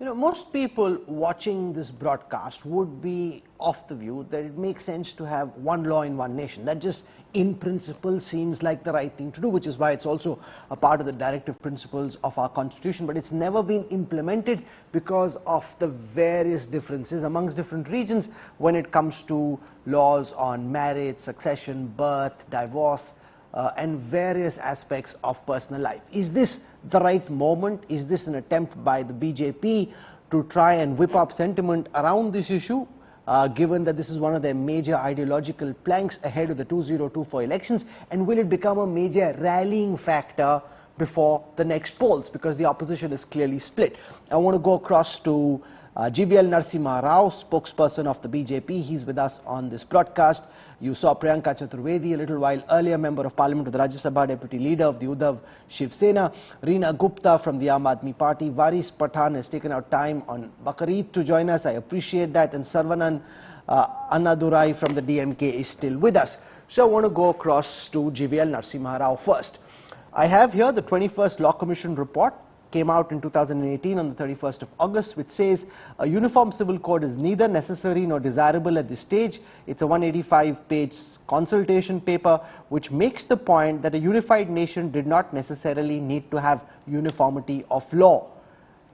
Most people watching this broadcast would be of the view that it makes sense to have one law in one nation. That just in principle seems like the right thing to do, which is why it's also a part of the directive principles of our constitution. But it's never been implemented because of the various differences amongst different regions when it comes to laws on marriage, succession, birth, divorce, and various aspects of personal life. Is this the right moment? Is this an attempt by the BJP to try and whip up sentiment around this issue, given that this is one of their major ideological planks ahead of the 2024 elections? And will it become a major rallying factor before the next polls? Because the opposition is clearly split. I want to go across to GVL Narasimha Rao, spokesperson of the BJP. He's with us on this broadcast. You saw Priyanka Chaturvedi a little while earlier, member of Parliament of the Rajya Sabha, deputy leader of the Uddhav Shiva Sena. Reena Gupta from the Aam Aadmi Party. Varis Pathan has taken out time on Bakrid to join us. I appreciate that. And Sarvanan Annadurai from the DMK is still with us. So I want to go across to GVL Narasimha Rao first. I have here the 21st Law Commission report. Came out in 2018 on the 31st of August, which says a uniform civil code is neither necessary nor desirable at this stage. It's a 185-page consultation paper which makes the point that a unified nation did not necessarily need to have uniformity of law.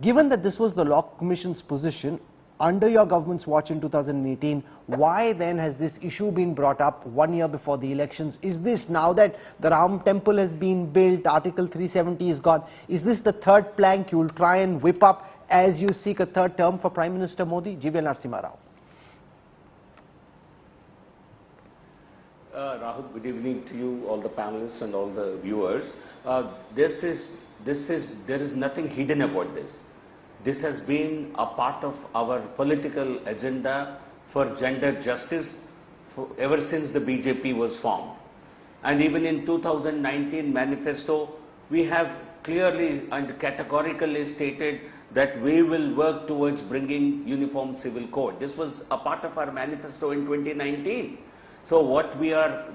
Given that this was the Law Commission's position under your government's watch in 2018, why then has this issue been brought up 1 year before the elections? Is this, now that the Ram temple has been built, Article 370 is gone, is this the third plank you will try and whip up as you seek a third term for Prime Minister Modi? GVL Narasimha Rao. Rahul, good evening to you, all the panelists and all the viewers. There is nothing hidden about this. This has been a part of our political agenda for gender justice ever since the BJP was formed. And even in 2019 manifesto, we have clearly and categorically stated that we will work towards bringing uniform civil code. This was a part of our manifesto in 2019. So what we are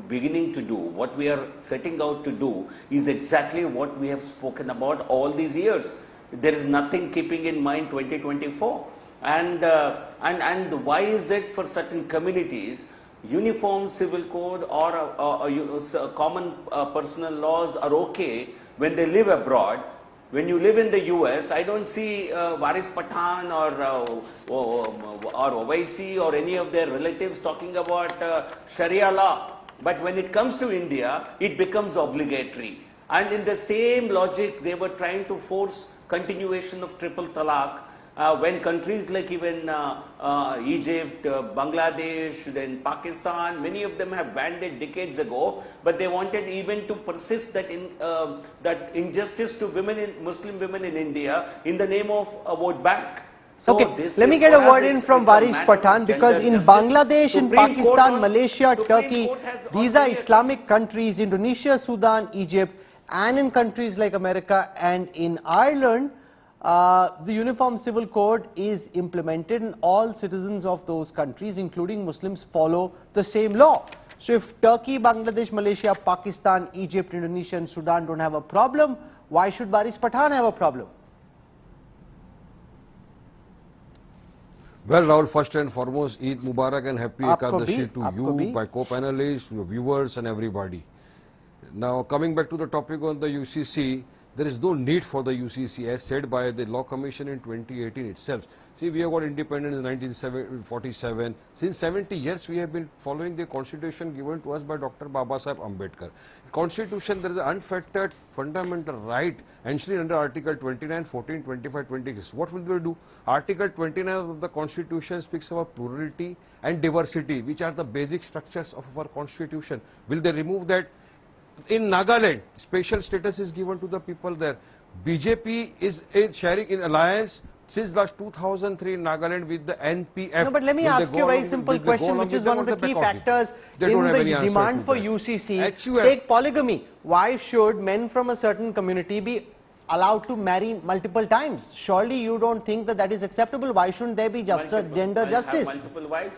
beginning to do, what we are setting out to do is exactly what we have spoken about all these years. There is nothing keeping in mind 2024. And why is it for certain communities, uniform civil code or common personal laws are okay when they live abroad? When you live in the US, I don't see Varis Pathan or Owaisi or any of their relatives talking about Sharia law. But when it comes to India, it becomes obligatory. And in the same logic, they were trying to force continuation of triple talaq when countries like even Egypt, Bangladesh, then Pakistan, many of them have banned it decades ago, but they wanted even to persist that that injustice to women, Muslim women in India in the name of a vote bank. So okay, let me get a word in from Varis Pathan, because in Bangladesh, in Pakistan, Malaysia, Turkey, these are Islamic countries, Indonesia, Sudan, Egypt, and in countries like America and in Ireland, the Uniform Civil Code is implemented and all citizens of those countries, including Muslims, follow the same law. So if Turkey, Bangladesh, Malaysia, Pakistan, Egypt, Indonesia and Sudan don't have a problem, why should Varis Pathan have a problem? Well, Rahul, first and foremost, Eid Mubarak and Happy Ekadashi to you, my co-panelists, your viewers and everybody. Now, coming back to the topic on the UCC, there is no need for the UCC as said by the Law Commission in 2018 itself. See, we have got independence in 1947. Since 70 years, we have been following the constitution given to us by Dr. Babasaheb Ambedkar. Constitution, there is an unfettered fundamental right enshrined under Article 29, 14, 25, 26. What will they do? Article 29 of the Constitution speaks about plurality and diversity, which are the basic structures of our Constitution. Will they remove that? In Nagaland, special status is given to the people there. BJP is sharing in alliance since last 2003 in Nagaland with the NPF. No, but let me ask you a very simple question, which is one of the key factors in the demand for UCC. Take polygamy. Why should men from a certain community be allowed to marry multiple times? Surely you don't think that that is acceptable. Why shouldn't there be gender justice? Multiple wives?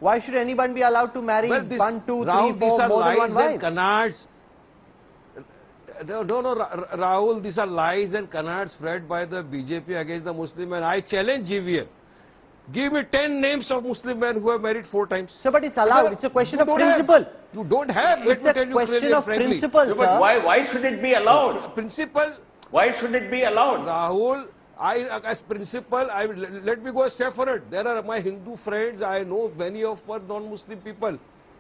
Why should anyone be allowed to marry 1, 2, 3, 4, more than one wife? Canards. Rahul, these are lies and canards spread by the BJP against the Muslim men. I challenge GVL. Give me 10 names of Muslim men who have married 4 times. Sir, but it's allowed. It's a question of principle. You don't have. Let me tell you clearly and frankly. It's a question of principle, sir. But why should it be allowed? Principle. Why should it be allowed? Rahul, as principle, let me go a step further. There are my Hindu friends. I know many of our non-Muslim people.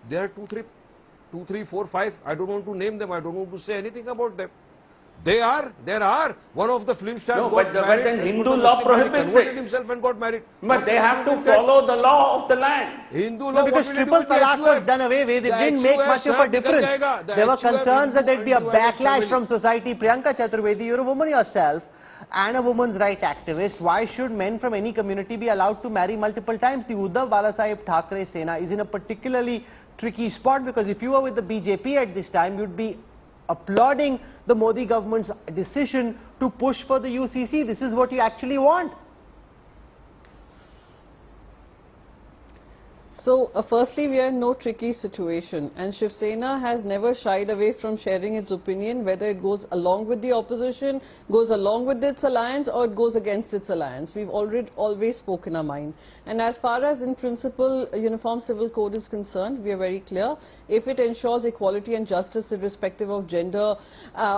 There are 2, 3, 4, 5. I don't want to name them. I don't want to say anything about them. There are. One of the film stars got married. But then Hindu law prohibits it. Himself and got married. But they have to follow the law of the land. Hindu law. No, because triple talaq was done away with. It didn't make much of a difference. There were concerns that there'd be a backlash from society. Priyanka Chaturvedi, you're a woman yourself and a woman's right activist. Why should men from any community be allowed to marry multiple times? The Uddhav Balasaheb Thackeray Sena is in a particularly tricky spot, because if you were with the BJP at this time, you'd be applauding the Modi government's decision to push for the UCC. This is what you actually want. So, firstly, we are in no tricky situation, and Shiva Sena has never shied away from sharing its opinion, whether it goes along with the opposition, goes along with its alliance, or it goes against its alliance. We've always spoken our mind. And as far as in principle Uniform Civil Code is concerned, we are very clear. If it ensures equality and justice irrespective of gender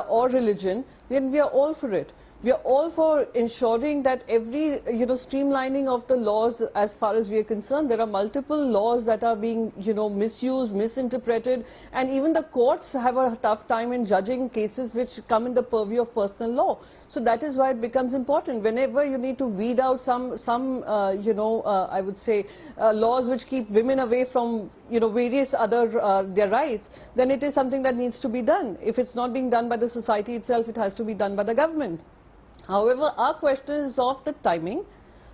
or religion, then we are all for it. We are all for ensuring that every, streamlining of the laws as far as we are concerned. There are multiple laws that are being, misused, misinterpreted, and even the courts have a tough time in judging cases which come in the purview of personal law. So that is why it becomes important. Whenever you need to weed out I would say, laws which keep women away from, various other, their rights, then it is something that needs to be done. If it's not being done by the society itself, it has to be done by the government. However, our question is of the timing.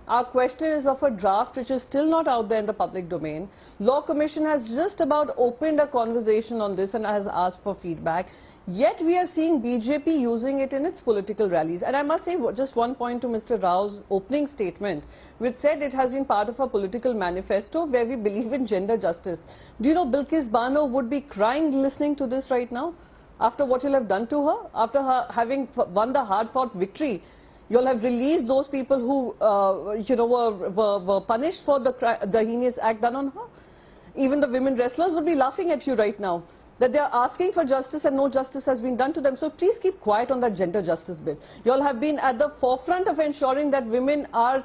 Our question is of a draft which is still not out there in the public domain. Law Commission has just about opened a conversation on this and has asked for feedback. Yet we are seeing BJP using it in its political rallies. And I must say just one point to Mr. Rao's opening statement, which said it has been part of a political manifesto where we believe in gender justice. Do you know Bilkis Bano would be crying listening to this right now? After what you'll have done to her, after her having won the hard-fought victory, you'll have released those people who, were punished for the heinous act done on her. Even the women wrestlers would be laughing at you right now, that they are asking for justice and no justice has been done to them. So please keep quiet on that gender justice bill. You all have been at the forefront of ensuring that women are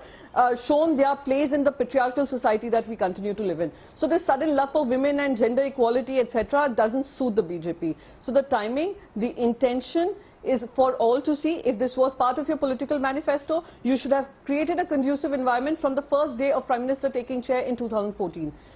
shown their place in the patriarchal society that we continue to live in. So this sudden love for women and gender equality, etc., doesn't suit the BJP. So the timing, the intention is for all to see. If this was part of your political manifesto, you should have created a conducive environment from the first day of Prime Minister taking chair in 2014.